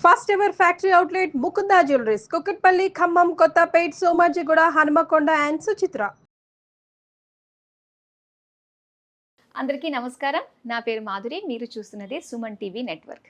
First ever factory outlet Mukunda jewelleries Kukatpally, Khammam, Kothapet, Somajiguda, Hanumakonda and Suchitra. అందరికీ నమస్కారం. నా పేరు మాధురి. మీరు చూస్తున్నది సుమన్ టీవీ నెట్వర్క్.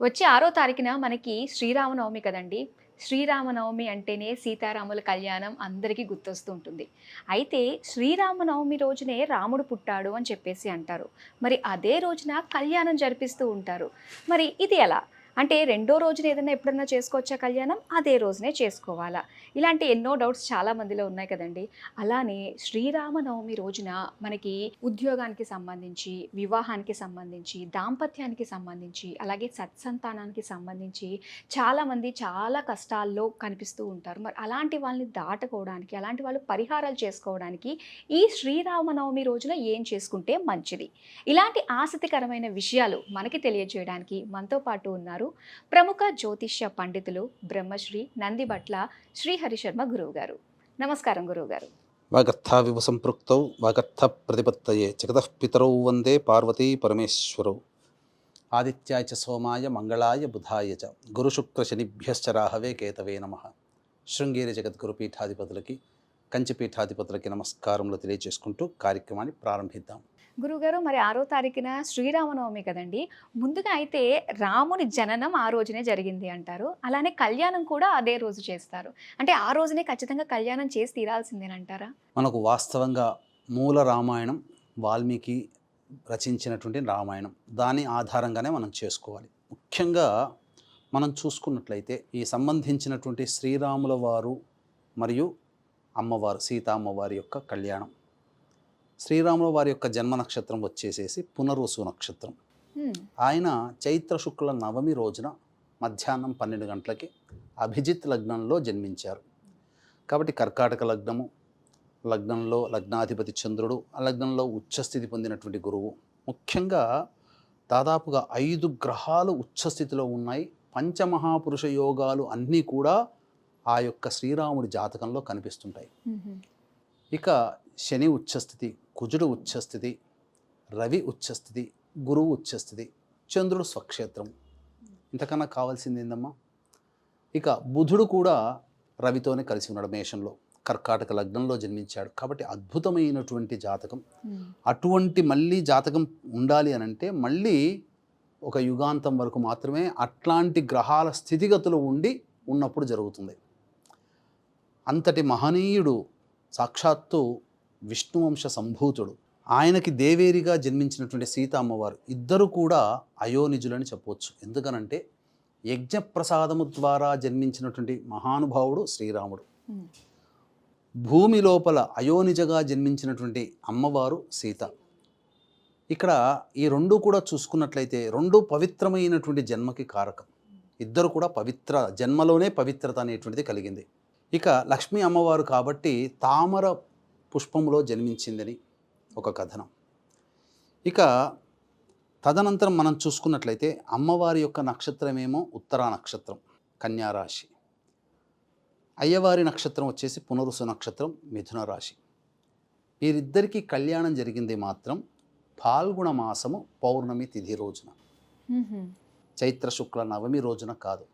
వచ్చే 6వ తారీఖున మనకి శ్రీరామనవమి కదండి. శ్రీరామనవమి అంటేనే సీతారాముల కళ్యాణం అందరికీ గుర్తొస్తూ ఉంటుంది. అయితే శ్రీరామనవమి రోజునే రాముడు పుట్టాడు అని చెప్పేసి అంటారు. మరి అదే రోజున కళ్యాణం జరిపిస్తూ ఉంటారు. మరి ఇది ఎలా? అంటే రెండో రోజున ఏదైనా ఎప్పుడన్నా చేసుకోవచ్చా కళ్యాణం? అదే రోజునే చేసుకోవాలా? ఇలాంటి ఎన్నో డౌట్స్ చాలా మందిలో ఉన్నాయి కదండి. అలానే శ్రీరామనవమి రోజున మనకి ఉద్యోగానికి సంబంధించి, వివాహానికి సంబంధించి, దాంపత్యానికి సంబంధించి, అలాగే సత్సంతానానికి సంబంధించి చాలామంది చాలా కష్టాల్లో కనిపిస్తూ ఉంటారు. మరి అలాంటి వాళ్ళని దాటుకోవడానికి, అలాంటి వాళ్ళు పరిహారాలు చేసుకోవడానికి ఈ శ్రీరామనవమి రోజున ఏం చేసుకుంటే మంచిది? ఇలాంటి ఆసక్తికరమైన విషయాలు మనకి తెలియజేయడానికి మనతో పాటు ఉన్నారు ప్రముఖ జ్యోతిష్య పండితులు బ్రహ్మశ్రీ నందిబట్ల శ్రీహరి శర్మ గురువు గారు. నమస్కారం గురువు గారు. వాగర్థావివ సంపృక్తౌ వాగర్థ ప్రతిపత్తయే జగతః పితరౌ వందే పార్వతీ పరమేశ్వరౌ. ఆదిత్యాయ చ సోమాయ మంగళాయ బుధాయ చ గురుశుక్ర శనిభ్యశ్చ రాహవే కేతవే నమః. శృంగేరి జగద్గురు పీఠాధిపతులకి, కంచి పీఠాధిపతులకి నమస్కారములు తెలియజేసుకుంటూ కార్యక్రమాన్ని ప్రారంభిద్దాం. గురుగారు, మరి 6వ తారీఖున శ్రీరామనవమి కదండి. ముందుగా అయితే రాముని జననం ఆ రోజునే జరిగింది అంటారు. అలానే కళ్యాణం కూడా అదే రోజు చేస్తారు. అంటే ఆ రోజునే ఖచ్చితంగా కళ్యాణం చేసి తీరాల్సిందేనంటారా? మనకు వాస్తవంగా మూల రామాయణం వాల్మీకి రచించినటువంటి రామాయణం, దాని ఆధారంగానే మనం చేసుకోవాలి. ముఖ్యంగా మనం చూసుకున్నట్లయితే ఈ సంబంధించినటువంటి శ్రీరాముల వారు మరియు అమ్మవారు సీతామ్మవారి యొక్క కళ్యాణం, శ్రీరాముల వారి యొక్క జన్మ నక్షత్రం వచ్చేసేసి పునర్వసు నక్షత్రం. ఆయన చైత్ర శుక్ల నవమి రోజున మధ్యాహ్నం 12 గంటలకి అభిజిత్ లగ్నంలో జన్మించారు. కాబట్టి కర్కాటక లగ్నము, లగ్నంలో లగ్నాధిపతి చంద్రుడు, ఆ లగ్నంలో ఉచ్చస్థితి పొందినటువంటి గురువు. ముఖ్యంగా దాదాపుగా 5 గ్రహాలు ఉచ్చస్థితిలో ఉన్నాయి. పంచమహాపురుష యోగాలు అన్నీ కూడా ఆ యొక్క శ్రీరాముడి జాతకంలో కనిపిస్తుంటాయి. ఇక శని ఉచ్చస్థితి, కుజుడు ఉచ్చస్థితి, రవి ఉచ్చస్థితి, గురువు ఉచ్చస్థితి, చంద్రుడు స్వక్షేత్రం. ఇంతకన్నా కావాల్సింది ఏందమ్మా? ఇక బుధుడు కూడా రవితోనే కలిసి ఉన్నాడు మేషంలో, కర్కాటక లగ్నంలో జన్మించాడు. కాబట్టి అద్భుతమైనటువంటి జాతకం. అటువంటి మళ్ళీ జాతకం ఉండాలి అని అంటే మళ్ళీ ఒక యుగాంతం వరకు మాత్రమే అట్లాంటి గ్రహాల స్థితిగతులు ఉన్నప్పుడు జరుగుతుంది. అంతటి మహనీయుడు సాక్షాత్తు విష్ణువంశ సంభూతుడు. ఆయనకి దేవేరిగా జన్మించినటువంటి సీత అమ్మవారు ఇద్దరు కూడా అయోనిజులని చెప్పవచ్చు. ఎందుకనంటే యజ్ఞప్రసాదము ద్వారా జన్మించినటువంటి మహానుభావుడు శ్రీరాముడు. భూమి లోపల అయోనిజగా జన్మించినటువంటి అమ్మవారు సీత. ఇక్కడ ఈ రెండు కూడా చూసుకున్నట్లయితే రెండు పవిత్రమైనటువంటి జన్మకి కారకం. ఇద్దరు కూడా పవిత్ర జన్మలోనే పవిత్రత అనేటువంటిది కలిగింది. ఇక లక్ష్మీ అమ్మవారు కాబట్టి తామర పుష్పములో జన్మించిందని ఒక కథనం. ఇక తదనంతరం మనం చూసుకున్నట్లయితే అమ్మవారి యొక్క నక్షత్రమేమో ఉత్తరా నక్షత్రం, కన్యారాశి. అయ్యవారి నక్షత్రం వచ్చేసి పునరుసు నక్షత్రం, మిథున రాశి. వీరిద్దరికీ కళ్యాణం జరిగింది మాత్రం ఫాల్గుణ మాసము పౌర్ణమి తిథి రోజున, చైత్ర శుక్ల నవమి రోజున కాదు.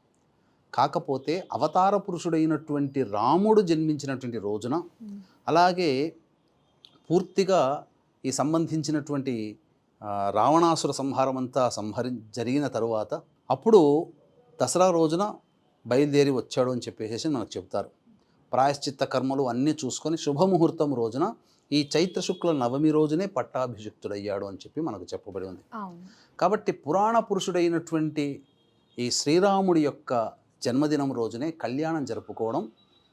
కాకపోతే అవతార పురుషుడైనటువంటి రాముడు జన్మించినటువంటి రోజున, అలాగే పూర్తిగా ఈ సంబంధించినటువంటి రావణాసుర సంహారం అంతా జరిగిన తరువాత అప్పుడు దసరా రోజున బయలుదేరి వచ్చాడు అని చెప్పేసి మనకు చెప్తారు. ప్రాయశ్చిత్త కర్మలు అన్నీ చూసుకొని శుభముహూర్తం రోజున ఈ చైత్ర శుక్ల నవమి రోజునే పట్టాభిషిక్తుడయ్యాడు అని చెప్పి మనకు చెప్పబడి ఉంది. కాబట్టి పురాణ పురుషుడైనటువంటి ఈ శ్రీరాముడి యొక్క జన్మదినం రోజునే కళ్యాణం జరుపుకోవడం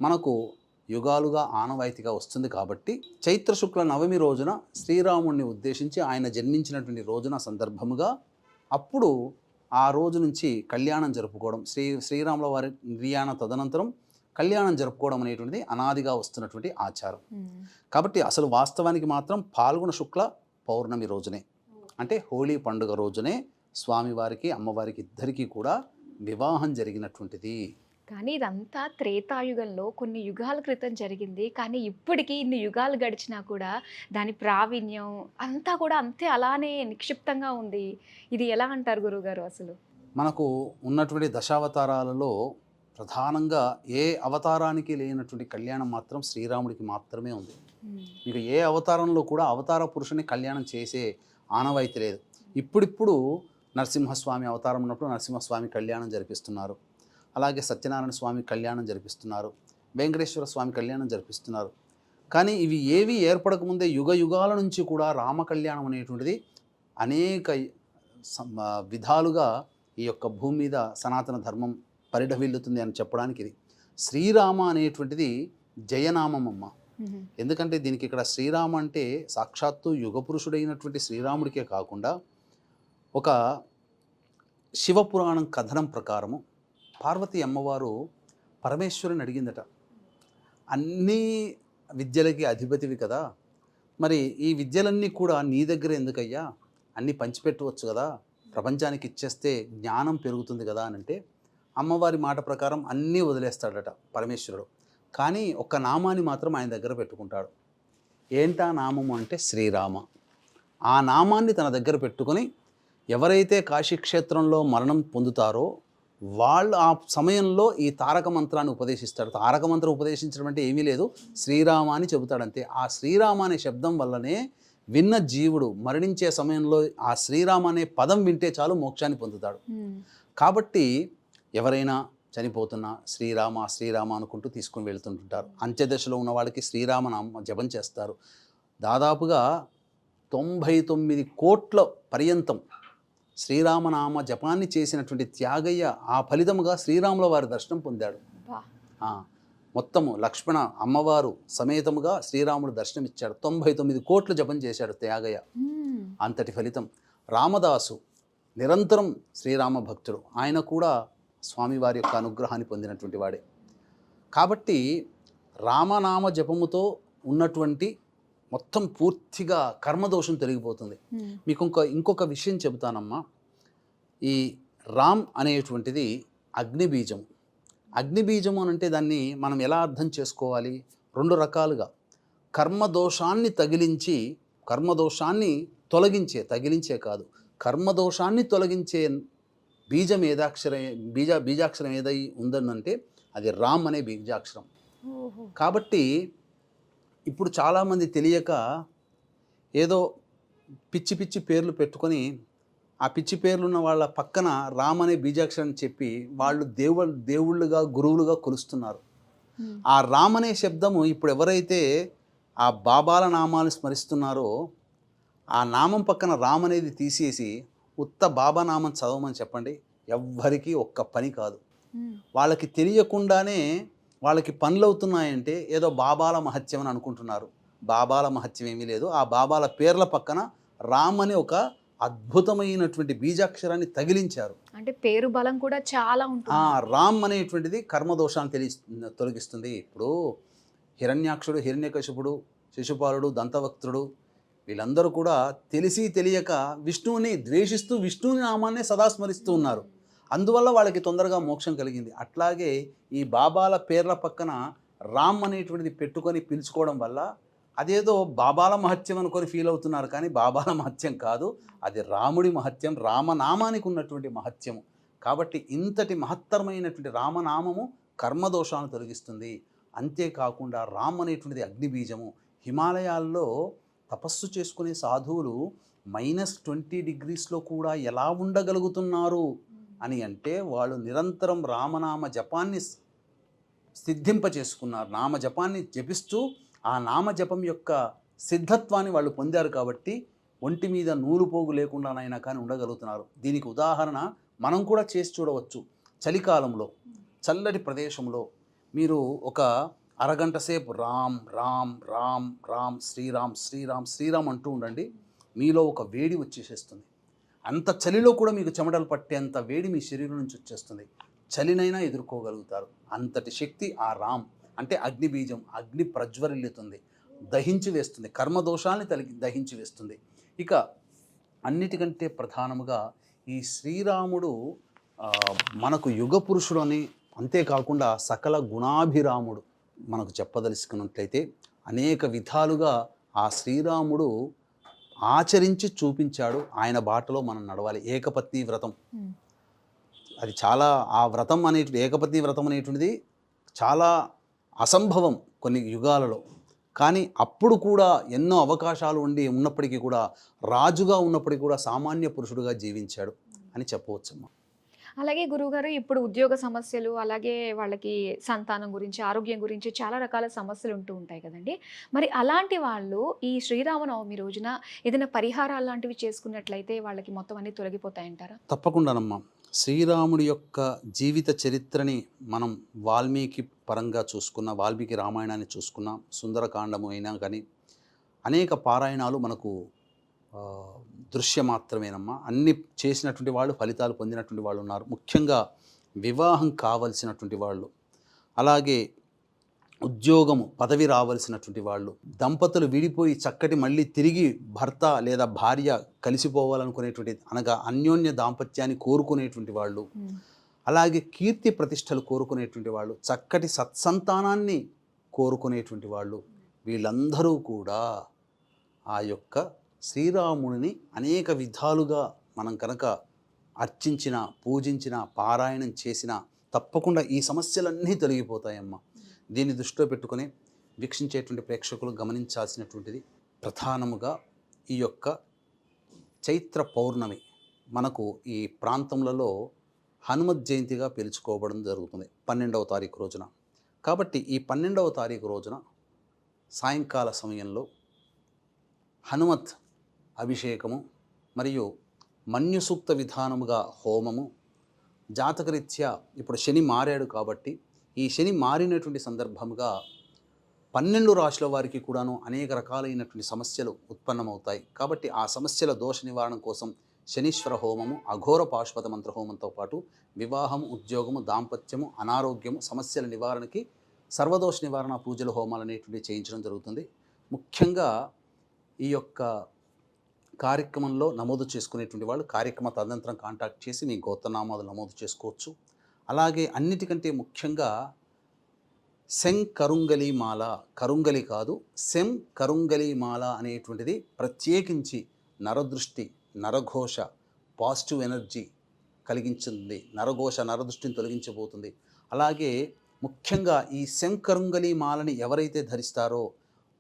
మనకు యుగాలుగా ఆనవాయితీగా వస్తుంది. కాబట్టి చైత్ర శుక్ల నవమి రోజున శ్రీరాముడిని ఉద్దేశించి ఆయన జన్మించినటువంటి రోజున సందర్భముగా అప్పుడు ఆ రోజు నుంచి కళ్యాణం జరుపుకోవడం, శ్రీరాముల వారి నిర్యాణ తదనంతరం కళ్యాణం జరుపుకోవడం అనేటువంటిది అనాదిగా వస్తున్నటువంటి ఆచారం. కాబట్టి అసలు వాస్తవానికి మాత్రం ఫాల్గుణ శుక్ల పౌర్ణమి రోజునే, అంటే హోళీ పండుగ రోజునే స్వామివారికి అమ్మవారికి ఇద్దరికీ కూడా వివాహం జరిగినటువంటిది. కానీ ఇదంతా త్రేతాయుగంలో కొన్ని యుగాల క్రితం జరిగింది. కానీ ఇప్పటికీ ఇన్ని యుగాలు గడిచినా కూడా దాని ప్రావీణ్యం అంతా కూడా అంతే అలానే నిక్షిప్తంగా ఉంది. ఇది ఎలా అంటారు గురువుగారు అసలు? మనకు ఉన్నటువంటి దశావతారాలలో ప్రధానంగా ఏ అవతారానికి లేనటువంటి కళ్యాణం మాత్రం శ్రీరాముడికి మాత్రమే ఉంది. మీకు ఏ అవతారంలో కూడా అవతార పురుషుని కళ్యాణం చేసే ఆనవాయితీ లేదు. ఇప్పుడిప్పుడు నరసింహస్వామి అవతారం ఉన్నప్పుడు నరసింహస్వామి కళ్యాణం జరిపిస్తున్నారు, అలాగే సత్యనారాయణ స్వామి కళ్యాణం జరిపిస్తున్నారు, వెంకటేశ్వర స్వామి కళ్యాణం జరిపిస్తున్నారు. కానీ ఇవి ఏవి ఏర్పడకముందే యుగ యుగాల నుంచి కూడా రామ కళ్యాణం అనేటువంటిది అనేక విధాలుగా ఈ యొక్క భూమి మీద సనాతన ధర్మం పరిఢవిల్లుతుంది అని చెప్పడానికి ఇది. శ్రీరామ అనేటువంటిది జయనామమ్మ. ఎందుకంటే దీనికి ఇక్కడ శ్రీరామ అంటే సాక్షాత్తు యుగపురుషుడైనటువంటి శ్రీరాముడికే కాకుండా ఒక శివపురాణం కథనం ప్రకారము పార్వతీ అమ్మవారు పరమేశ్వరుని అడిగిందట, అన్నీ విద్యలకి అధిపతివి కదా, మరి ఈ విద్యలన్నీ కూడా నీ దగ్గర ఎందుకయ్యా, అన్నీ పంచిపెట్టవచ్చు కదా, ప్రపంచానికి ఇచ్చేస్తే జ్ఞానం పెరుగుతుంది కదా అని అంటే అమ్మవారి మాట ప్రకారం అన్నీ వదిలేస్తాడట పరమేశ్వరుడు. కానీ ఒక్క నామాన్ని మాత్రం ఆయన దగ్గర పెట్టుకుంటాడు. ఏంటా నామము అంటే శ్రీరామ. ఆ నామాన్ని తన దగ్గర పెట్టుకొని ఎవరైతే కాశీక్షేత్రంలో మరణం పొందుతారో వాళ్ళు ఆ సమయంలో ఈ తారక మంత్రాన్ని ఉపదేశిస్తాడు. తారక మంత్రం ఉపదేశించడం అంటే ఏమీ లేదు, శ్రీరామ అని చెబుతాడంతే. ఆ శ్రీరామ అనే శబ్దం వల్లనే విన్న జీవుడు మరణించే సమయంలో ఆ శ్రీరామ అనే పదం వింటే చాలు మోక్షాన్ని పొందుతాడు. కాబట్టి ఎవరైనా చనిపోతున్నా శ్రీరామ శ్రీరామ అనుకుంటూ తీసుకుని వెళ్తుంటుంటారు. అంత్యదశలో ఉన్న వాళ్ళకి శ్రీరామనామ జపం చేస్తారు. దాదాపుగా 99 కోట్ల పర్యంతం శ్రీరామనామ జపాన్ని చేసినటువంటి త్యాగయ్య ఆ ఫలితముగా శ్రీరాముల వారి దర్శనం పొందాడు. మొత్తము లక్ష్మణ అమ్మవారు సమేతముగా శ్రీరాముడు దర్శనం ఇచ్చాడు. 99 కోట్ల జపం చేశాడు త్యాగయ్య. అంతటి ఫలితం. రామదాసు నిరంతరం శ్రీరామ భక్తుడు, ఆయన కూడా స్వామివారి యొక్క అనుగ్రహాన్ని పొందినటువంటి వాడే. కాబట్టి రామనామ జపముతో ఉన్నటువంటి మొత్తం పూర్తిగా కర్మదోషం తొలగిపోతుంది. మీకు ఇంకొక విషయం చెబుతానమ్మా. ఈ రామ్ అనేటువంటిది అగ్నిబీజము. అగ్నిబీజము అని అంటే దాన్ని మనం ఎలా అర్థం చేసుకోవాలి? 2 రకాలుగా. కర్మదోషాన్ని తగిలించి, కర్మదోషాన్ని తొలగించే, తగిలించే కాదు, కర్మదోషాన్ని తొలగించే బీజం బీజాక్షరం ఏదై ఉందనంటే అది రామ్ అనే బీజాక్షరం. కాబట్టి ఇప్పుడు చాలామంది తెలియక ఏదో పిచ్చి పిచ్చి పేర్లు పెట్టుకొని ఆ పిచ్చి పేర్లున్న వాళ్ళ పక్కన రామ్ అనే బీజాక్షరాన్ని చెప్పి వాళ్ళు దేవుళ్ళుగా గురువులుగా కొలుస్తున్నారు. ఆ రామ్ అనే శబ్దము ఇప్పుడు ఎవరైతే ఆ బాబాల నామాలు స్మరిస్తున్నారో ఆ నామం పక్కన రామ్ అనేది తీసేసి ఉత్త బాబా నామం చదవమని చెప్పండి, ఎవ్వరికీ ఒక్క పని కాదు. వాళ్ళకి తెలియకుండానే వాళ్ళకి పనులు అవుతున్నాయంటే ఏదో బాబాల మహత్యం అని అనుకుంటున్నారు. బాబాల మహత్యం ఏమీ లేదు. ఆ బాబాల పేర్ల పక్కన రామ్ అని ఒక అద్భుతమైనటువంటి బీజాక్షరాన్ని తగిలించారు. అంటే పేరు బలం కూడా చాలా ఉంటుంది. రామ్ అనేటువంటిది కర్మదోషాన్ని తొలగిస్తుంది. ఇప్పుడు హిరణ్యాక్షుడు, హిరణ్యకశిపుడు, శిశుపాలుడు, దంతవక్త్రుడు వీళ్ళందరూ కూడా తెలిసి తెలియక విష్ణువుని ద్వేషిస్తూ విష్ణువుని నామాన్నే సదా స్మరిస్తూ ఉన్నారు. అందువల్ల వాళ్ళకి తొందరగా మోక్షం కలిగింది. అట్లాగే ఈ బాబాల పేర్ల పక్కన రామ్ అనేటువంటిది పెట్టుకొని పిలుచుకోవడం వల్ల అదేదో బాబాల మహత్యం అనుకొని ఫీల్ అవుతున్నారు. కానీ బాబాల మహత్యం కాదు, అది రాముడి మహత్యం, రామనామానికి ఉన్నటువంటి మహత్యము. కాబట్టి ఇంతటి మహత్తరమైనటువంటి రామనామము కర్మదోషాలను తొలగిస్తుంది. అంతేకాకుండా రామ్ అనేటువంటిది అగ్నిబీజము. హిమాలయాల్లో తపస్సు చేసుకునే సాధువులు -20 డిగ్రీస్లో కూడా ఎలా ఉండగలుగుతున్నారు అని అంటే వాళ్ళు నిరంతరం రామనామ జపాన్ని సిద్ధింపచేసుకున్నారు. నామజపాన్ని జపిస్తూ ఆ నామజపం యొక్క సిద్ధత్వాన్ని వాళ్ళు పొందారు. కాబట్టి ఒంటి మీద నూలు పోగు లేకుండానైనా కానీ ఉండగలుగుతున్నారు. దీనికి ఉదాహరణ మనం కూడా చేసి చూడవచ్చు. చలికాలంలో చల్లటి ప్రదేశంలో మీరు ఒక అరగంట సేపు రామ్ రామ్ రామ్ రామ్ శ్రీరామ్ శ్రీరామ్ శ్రీరామ్ అంటూ ఉండండి. మీలో ఒక వేడి వచ్చేసేస్తుంది. అంత చలిలో కూడా మీకు చెమటలు పట్టేంత వేడి మీ శరీరం నుంచి వచ్చేస్తుంది. చలినైనా ఎదుర్కోగలుగుతారు. అంతటి శక్తి ఆ రామ్ అంటే అగ్నిబీజం. అగ్ని ప్రజ్వరిల్లుతుంది, దహించి వేస్తుంది, కర్మదోషాన్ని దహించి వేస్తుంది. ఇక అన్నిటికంటే ప్రధానముగా ఈ శ్రీరాముడు మనకు యుగ పురుషుడు అని, అంతేకాకుండా సకల గుణాభిరాముడు మనకు చెప్పదలుచుకున్నట్లయితే అనేక విధాలుగా ఆ శ్రీరాముడు ఆచరించి చూపించాడు. ఆయన బాటలో మనం నడవాలి. ఏకపత్ని వ్రతం అది చాలా ఆ వ్రతం అనేటువంటి ఏకపత్ని వ్రతం అనేటువంటిది చాలా అసంభవం కొన్ని యుగాలలో. కానీ అప్పుడు కూడా ఎన్నో అవకాశాలు ఉన్నప్పటికీ కూడా రాజుగా ఉన్నప్పటికీ కూడా సామాన్య పురుషుడుగా జీవించాడు అని చెప్పవచ్చమ్మా. అలాగే గురువుగారు ఇప్పుడు ఉద్యోగ సమస్యలు, అలాగే వాళ్ళకి సంతానం గురించి, ఆరోగ్యం గురించి చాలా రకాల సమస్యలు ఉంటూ ఉంటాయి కదండి. మరి అలాంటి వాళ్ళు ఈ శ్రీరామనవమి రోజున ఏదైనా పరిహారాలు లాంటివి చేసుకున్నట్లయితే వాళ్ళకి మొత్తం అన్నీ తొలగిపోతాయంటారా? తప్పకుండానమ్మా. శ్రీరాముడి యొక్క జీవిత చరిత్రని మనం వాల్మీకి పరంగా చూసుకున్న, వాల్మీకి రామాయణాన్ని చూసుకున్న, సుందరకాండము అయినా కానీ అనేక పారాయణాలు మనకు దృశ్యమాత్రమేనమ్మా. అన్ని చేసినటువంటి వాళ్ళు ఫలితాలు పొందినటువంటి వాళ్ళు ఉన్నారు. ముఖ్యంగా వివాహం కావలసినటువంటి వాళ్ళు, అలాగే ఉద్యోగము పదవి రావాల్సినటువంటి వాళ్ళు, దంపతులు విడిపోయి చక్కటి మళ్ళీ తిరిగి భర్త లేదా భార్య కలిసిపోవాలనుకునేటువంటి, అనగా అన్యోన్య దాంపత్యాన్ని కోరుకునేటువంటి వాళ్ళు, అలాగే కీర్తి ప్రతిష్టలు కోరుకునేటువంటి వాళ్ళు, చక్కటి సత్సంతానాన్ని కోరుకునేటువంటి వాళ్ళు, వీళ్ళందరూ కూడా ఆ యొక్క శ్రీరాముడిని అనేక విధాలుగా మనం కనుక అర్చించిన, పూజించిన, పారాయణం చేసిన తప్పకుండా ఈ సమస్యలన్నీ తొలగిపోతాయమ్మా. దీన్ని దృష్టిలో పెట్టుకొని వీక్షించేటువంటి ప్రేక్షకులు గమనించాల్సినటువంటిది ప్రధానముగా ఈ యొక్క చైత్ర పౌర్ణమి మనకు ఈ ప్రాంతములలో హనుమత్ జయంతిగా పిలుచుకోవడం జరుగుతుంది 12వ తారీఖు రోజున. కాబట్టి ఈ 12వ తారీఖు రోజున సాయంకాల సమయంలో హనుమత్ అభిషేకము మరియు మన్యుసూక్త విధానముగా హోమము, జాతకరీత్యా ఇప్పుడు శని మారాడు కాబట్టి ఈ శని మారినటువంటి సందర్భముగా 12 రాశుల వారికి కూడాను అనేక రకాలైనటువంటి సమస్యలు ఉత్పన్నమవుతాయి. కాబట్టి ఆ సమస్యల దోష నివారణ కోసం శనీశ్వర హోమము, అఘోర పాశుపత మంత్ర హోమంతో పాటు వివాహము, ఉద్యోగము, దాంపత్యము, అనారోగ్యము, సమస్యల నివారణకి సర్వదోష నివారణ పూజల హోమాలు అనేటువంటివి చేయించడం జరుగుతుంది. ముఖ్యంగా ఈ యొక్క కార్యక్రమంలో నమోదు చేసుకునేటువంటి వాళ్ళు కార్యక్రమ తదనంతరం కాంటాక్ట్ చేసి మీ గోత్రనామాలు నమోదు చేసుకోవచ్చు. అలాగే అన్నిటికంటే ముఖ్యంగా సెం కరుంగలి మాల, కరుంగలి కాదు సెం కరుంగలి మాల అనేటువంటిది ప్రత్యేకించి నరదృష్టి, నరఘోష, పాజిటివ్ ఎనర్జీ కలిగించింది, నరఘోష నరదృష్టిని తొలగించబోతుంది. అలాగే ముఖ్యంగా ఈ సెం కరుంగలి మాలని ఎవరైతే ధరిస్తారో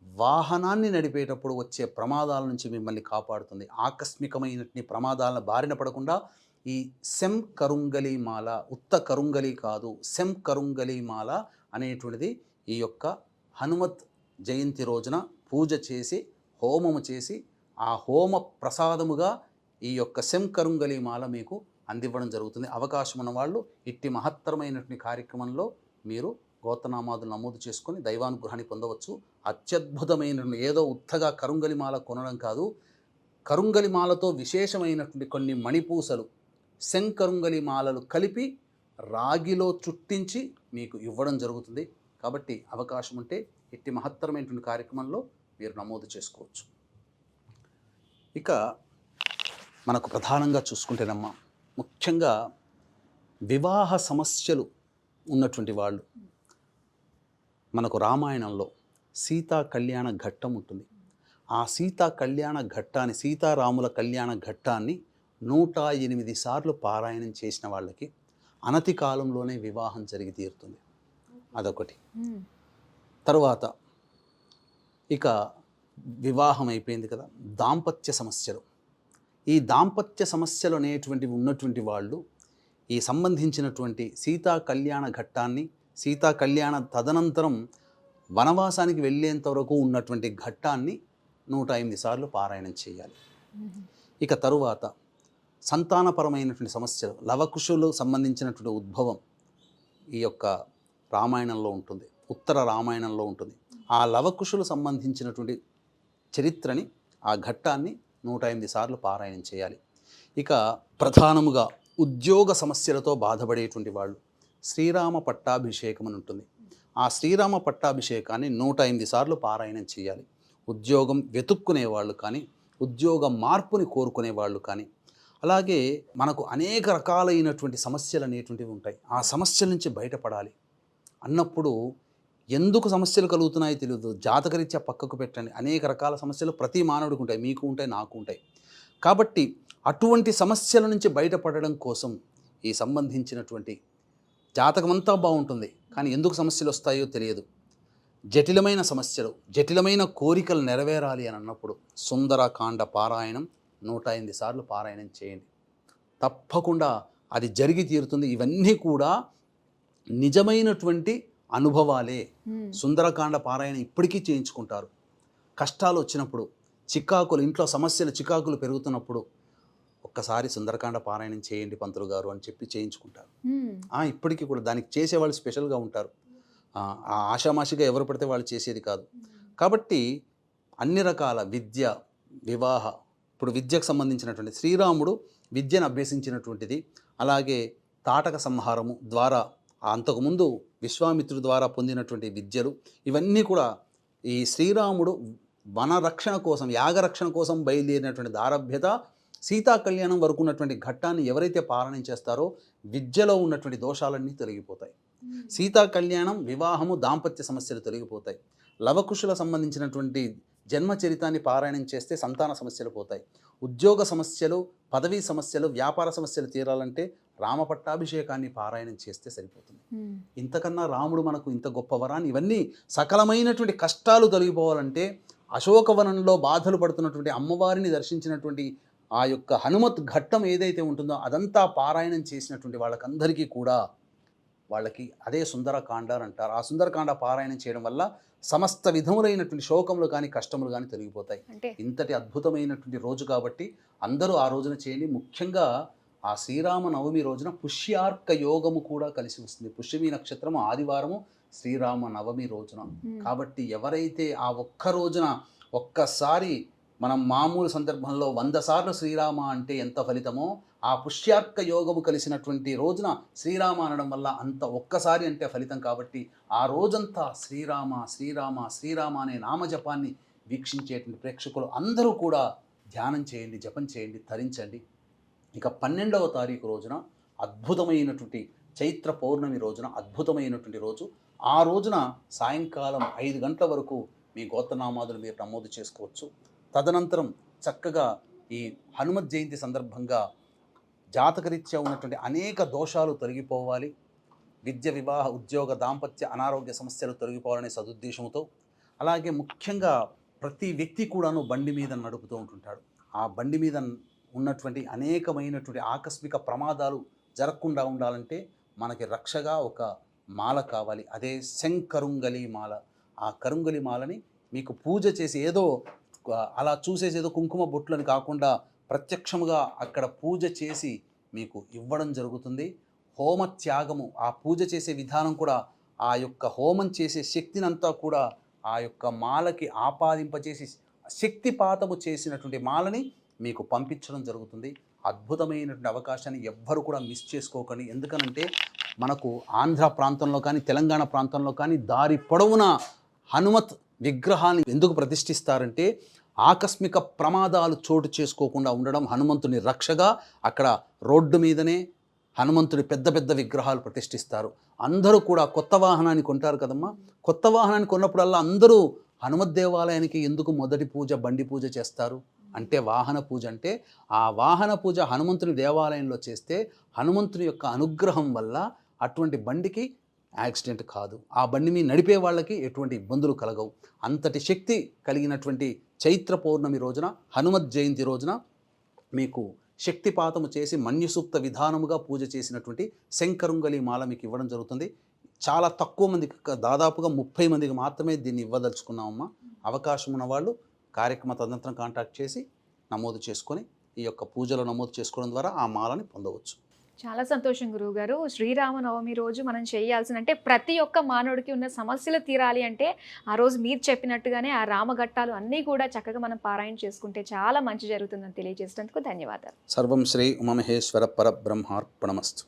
వాహనాన్ని నడిపేటప్పుడు వచ్చే ప్రమాదాల నుంచి మిమ్మల్ని కాపాడుతుంది. ఆకస్మికమైనటువంటి ప్రమాదాలను బారిన పడకుండా ఈ సెం కరుంగలి మాల, ఉత్త కరుంగలి కాదు, సెం కరుంగలి మాల అనేటువంటిది ఈ యొక్క హనుమత్ జయంతి రోజున పూజ చేసి హోమము చేసి ఆ హోమ ప్రసాదముగా ఈ యొక్క సెం కరుంగలి మాల మీకు అందివ్వడం జరుగుతుంది. అవకాశం ఉన్న వాళ్ళు ఇట్టి మహత్తరమైనటువంటి కార్యక్రమంలో మీరు గోత్రనామాదులు నమోదు చేసుకొని దైవానుగ్రహాన్ని పొందవచ్చు. అత్యద్భుతమైన, ఏదో ఉత్తగా కరుంగలిమాల కొనడం కాదు, కరుంగలిమాలతో విశేషమైనటువంటి కొన్ని మణిపూసలు, శంకరుంగలిమాలలు కలిపి రాగిలో చుట్టించి మీకు ఇవ్వడం జరుగుతుంది. కాబట్టి అవకాశం ఉంటే ఇట్టి మహత్తరమైనటువంటి కార్యక్రమంలో మీరు నమోదు చేసుకోవచ్చు. ఇక మనకు ప్రధానంగా చూసుకుంటేనమ్మా, ముఖ్యంగా వివాహ సమస్యలు ఉన్నటువంటి వాళ్ళు, మనకు రామాయణంలో సీతా కళ్యాణ ఘట్టం ఉంటుంది. ఆ సీతా కళ్యాణ ఘట్టాన్ని, సీతారాముల కళ్యాణ ఘట్టాన్ని 108 సార్లు పారాయణం చేసిన వాళ్ళకి అనతి కాలంలోనే వివాహం జరిగి తీరుతుంది. అదొకటి. తర్వాత ఇక వివాహం అయిపోయింది కదా, దాంపత్య సమస్యలు. ఈ దాంపత్య సమస్యలు అనేటువంటివి ఉన్నటువంటి వాళ్ళు ఈ సంబంధించినటువంటి సీతా కళ్యాణ ఘట్టాన్ని, సీతా కళ్యాణ తదనంతరం వనవాసానికి వెళ్ళేంత వరకు ఉన్నటువంటి ఘట్టాన్ని 108 సార్లు పారాయణం చేయాలి. ఇక తరువాత సంతానపరమైనటువంటి సమస్యలు, లవకుశులు సంబంధించినటువంటి ఉద్భవం ఈ యొక్క రామాయణంలో ఉంటుంది, ఉత్తర రామాయణంలో ఉంటుంది. ఆ లవకుశులు సంబంధించినటువంటి చరిత్రని, ఆ ఘట్టాన్ని 108 సార్లు పారాయణం చేయాలి. ఇక ప్రధానముగా ఉద్యోగ సమస్యలతో బాధపడేటువంటి వాళ్ళు శ్రీరామ పట్టాభిషేకం అని ఉంటుంది. ఆ శ్రీరామ పట్టాభిషేకాన్ని 108 సార్లు పారాయణం చేయాలి. ఉద్యోగం వెతుక్కునే వాళ్ళు కానీ, ఉద్యోగ మార్పుని కోరుకునే వాళ్ళు కానీ, అలాగే మనకు అనేక రకాలైనటువంటి సమస్యలు అనేటువంటివి ఉంటాయి. ఆ సమస్యల నుంచి బయటపడాలి అన్నప్పుడు ఎందుకు సమస్యలు కలుగుతున్నాయో తెలియదు, జాతకరీత్యా పక్కకు పెట్టండి. అనేక రకాల సమస్యలు ప్రతి మానవుడికి ఉంటాయి, మీకు ఉంటాయి, నాకు ఉంటాయి. కాబట్టి అటువంటి సమస్యల నుంచి బయటపడడం కోసం ఈ సంబంధించినటువంటి జాతకమంతా బాగుంటుంది, కానీ ఎందుకు సమస్యలు వస్తాయో తెలియదు. జటిలమైన సమస్యలు, జటిలమైన కోరికలు నెరవేరాలి అని అన్నప్పుడు సుందరకాండ పారాయణం 108 సార్లు పారాయణం చేయండి. తప్పకుండా అది జరిగి తీరుతుంది. ఇవన్నీ కూడా నిజమైనటువంటి అనుభవాలే. సుందరకాండ పారాయణ ఇప్పటికీ చేయించుకుంటారు. కష్టాలు వచ్చినప్పుడు, ఇంట్లో సమస్యలు చికాకులు పెరుగుతున్నప్పుడు ఒక్కసారి సుందరకాండ పారాయణం చేయండి పంతులు గారు అని చెప్పి చేయించుకుంటారు. ఇప్పటికీ కూడా దానికి చేసేవాళ్ళు స్పెషల్గా ఉంటారు. ఆషామాషిగా ఎవరు పడితే వాళ్ళు చేసేది కాదు. కాబట్టి అన్ని రకాల విద్య, వివాహ, ఇప్పుడు విద్యకు సంబంధించినటువంటి శ్రీరాముడు విద్యను అభ్యసించినటువంటిది, అలాగే తాటక సంహారము ద్వారా అంతకుముందు విశ్వామిత్రుడి ద్వారా పొందినటువంటి విద్యలు, ఇవన్నీ కూడా ఈ శ్రీరాముడు వనరక్షణ కోసం, యాగరక్షణ కోసం బయలుదేరినటువంటి దారభ్యత సీతా కళ్యాణం వరకు ఉన్నటువంటి ఘట్టాన్ని ఎవరైతే పారాయణం చేస్తారో విద్యలో ఉన్నటువంటి దోషాలన్నీ తొలగిపోతాయి. సీతా కళ్యాణం, వివాహము, దాంపత్య సమస్యలు తొలగిపోతాయి. లవకుశుల సంబంధించినటువంటి జన్మ చరితాన్ని పారాయణం చేస్తే సంతాన సమస్యలు పోతాయి. ఉద్యోగ సమస్యలు, పదవీ సమస్యలు, వ్యాపార సమస్యలు తీరాలంటే రామపట్టాభిషేకాన్ని పారాయణం చేస్తే సరిపోతుంది. ఇంతకన్నా రాముడు మనకు ఇంత గొప్ప వరాన్ని, ఇవన్నీ సకలమైనటువంటి కష్టాలు తొలగిపోవాలంటే అశోకవనంలో బాధలు పడుతున్నటువంటి అమ్మవారిని దర్శించినటువంటి ఆ యొక్క హనుమత్ ఘట్టం ఏదైతే ఉంటుందో అదంతా పారాయణం చేసినటువంటి వాళ్ళకందరికీ కూడా వాళ్ళకి అదే సుందరకాండ అని అంటారు. ఆ సుందరకాండ పారాయణం చేయడం వల్ల సమస్త విధములైనటువంటి శోకములు కానీ కష్టములు కానీ తొలగిపోతాయి. ఇంతటి అద్భుతమైనటువంటి రోజు కాబట్టి అందరూ ఆ రోజున చేయండి. ముఖ్యంగా ఆ శ్రీరామ నవమి రోజున పుష్యార్క యోగము కూడా కలిసి వస్తుంది. పుష్యమి నక్షత్రము ఆదివారము, శ్రీరామ నవమి రోజున. కాబట్టి ఎవరైతే ఆ ఒక్క రోజున ఒక్కసారి, మనం మామూలు సందర్భంలో 100 సార్లు శ్రీరామ అంటే ఎంత ఫలితమో, ఆ పుష్యార్క యోగము కలిసినటువంటి రోజున శ్రీరామ అనడం వల్ల అంత ఒక్కసారి అంటే ఫలితం. కాబట్టి ఆ రోజంతా శ్రీరామ శ్రీరామ శ్రీరామ అనే నామజపాన్ని వీక్షించేటువంటి ప్రేక్షకులు అందరూ కూడా ధ్యానం చేయండి, జపం చేయండి, తరించండి. ఇక 12వ తారీఖు రోజున అద్భుతమైనటువంటి చైత్ర పౌర్ణమి రోజున అద్భుతమైనటువంటి రోజు. ఆ రోజున సాయంకాలం 5 గంటల వరకు మీ గోత్రనామాదులు మీరు నమోదు చేసుకోవచ్చు. తదనంతరం చక్కగా ఈ హనుమత్ జయంతి సందర్భంగా జాతకరీత్యా ఉన్నటువంటి అనేక దోషాలు తొలగిపోవాలి, విద్య, వివాహ, ఉద్యోగ, దాంపత్య, అనారోగ్య సమస్యలు తొలగిపోవాలనే సదుద్దేశంతో, అలాగే ముఖ్యంగా ప్రతి వ్యక్తి కూడాను బండి మీద నడుపుతూ ఉంటుంటాడు. ఆ బండి మీద ఉన్నటువంటి అనేకమైనటువంటి ఆకస్మిక ప్రమాదాలు జరగకుండా ఉండాలంటే మనకి రక్షగా ఒక మాల కావాలి. అదే శంకరుంగలి మాల. ఆ కరుంగలి మాలని మీకు పూజ చేసి ఏదో అలా చూసేసి ఏదో కుంకుమ బొట్లని కాకుండా ప్రత్యక్షముగా అక్కడ పూజ చేసి మీకు ఇవ్వడం జరుగుతుంది. హోమ త్యాగము, ఆ పూజ చేసే విధానం కూడా ఆ యొక్క హోమం చేసే శక్తినంతా కూడా ఆ యొక్క మాలకి ఆపాదింపచేసి శక్తిపాతము చేసినటువంటి మాలని మీకు పంపించడం జరుగుతుంది. అద్భుతమైనటువంటి అవకాశాన్ని ఎవ్వరు కూడా మిస్ చేసుకోకండి. ఎందుకనంటే మనకు ఆంధ్ర ప్రాంతంలో కానీ తెలంగాణ ప్రాంతంలో కానీ దారి పొడవునా హనుమత్ విగ్రహాన్ని ఎందుకు ప్రతిష్ఠిస్తారంటే ఆకస్మిక ప్రమాదాలు చోటు చేసుకోకుండా ఉండడం, హనుమంతుని రక్షగా అక్కడ రోడ్డు మీదనే హనుమంతుడి పెద్ద పెద్ద విగ్రహాలు ప్రతిష్ఠిస్తారు. అందరూ కూడా కొత్త వాహనాన్ని కొంటారు కదమ్మా. కొత్త వాహనాన్ని కొన్నప్పుడల్లా అందరూ హనుమత్ దేవాలయానికి ఎందుకు మొదటి పూజ బండి పూజ చేస్తారు అంటే వాహన పూజ. అంటే ఆ వాహన పూజ హనుమంతుని దేవాలయంలో చేస్తే హనుమంతుని యొక్క అనుగ్రహం వల్ల అటువంటి బండికి యాక్సిడెంట్ కాదు, ఆ బండి మీద నడిపే వాళ్ళకి ఎటువంటి ఇబ్బందులు కలగవు. అంతటి శక్తి కలిగినటువంటి చైత్ర పౌర్ణమి రోజున, హనుమత్ జయంతి రోజున మీకు శక్తిపాతము చేసి మన్యుసూక్త విధానముగా పూజ చేసినటువంటి శంకరుంగలి మాల మీకు ఇవ్వడం జరుగుతుంది. చాలా తక్కువ మందికి, దాదాపుగా 30 మందికి మాత్రమే దీన్ని ఇవ్వదలుచుకున్నామమ్మా. అవకాశం ఉన్న వాళ్ళు కార్యక్రమ తదనంతరం కాంటాక్ట్ చేసి నమోదు చేసుకొని ఈ యొక్క పూజలో నమోదు చేసుకోవడం ద్వారా ఆ మాలని పొందవచ్చు. చాలా సంతోషం గురువుగారు. శ్రీరామనవమి రోజు మనం చేయాల్సిన, అంటే ప్రతి ఒక్క మానవుడికి ఉన్న సమస్యలు తీరాలి అంటే ఆ రోజు మీరు చెప్పినట్టుగానే ఆ రామఘట్టాలు అన్నీ కూడా చక్కగా మనం పారాయణ చేసుకుంటే చాలా మంచి జరుగుతుందని తెలియజేసినందుకు ధన్యవాదాలు. సర్వం శ్రీ ఉమామహేశ్వర పరబ్రహ్మార్పణమస్తు.